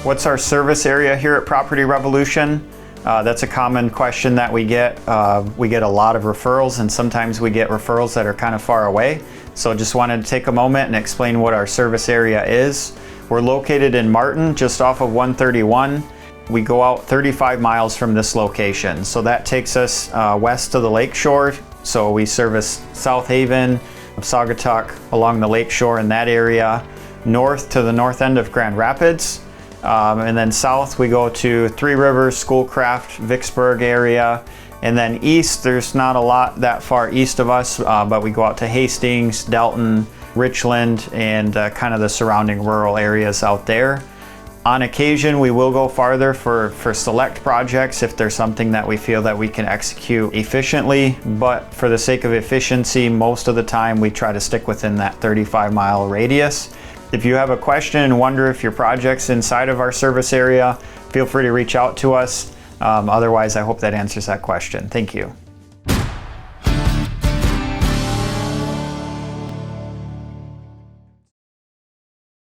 What's our service area here at Property Revolution? That's a common question that we get. We get a lot of referrals, and sometimes we get referrals that are kind of far away. So just wanted to take a moment and explain what our service area is. We're located in Martin, just off of 131. We go out 35 miles from this location. So that takes us west to the lakeshore. So we service South Haven, Saugatuck, along the lakeshore in that area, north to the north end of Grand Rapids. And then south we go to Three Rivers, Schoolcraft, Vicksburg area. And then east, there's not a lot that far east of us, but we go out to Hastings, Delton, Richland, and kind of the surrounding rural areas out there. On occasion, we will go farther for select projects if there's something that we feel that we can execute efficiently, but for the sake of efficiency, most of the time we try to stick within that 35-mile radius. If you have a question and wonder if your project's inside of our service area, feel free to reach out to us. Otherwise, I hope that answers that question. Thank you.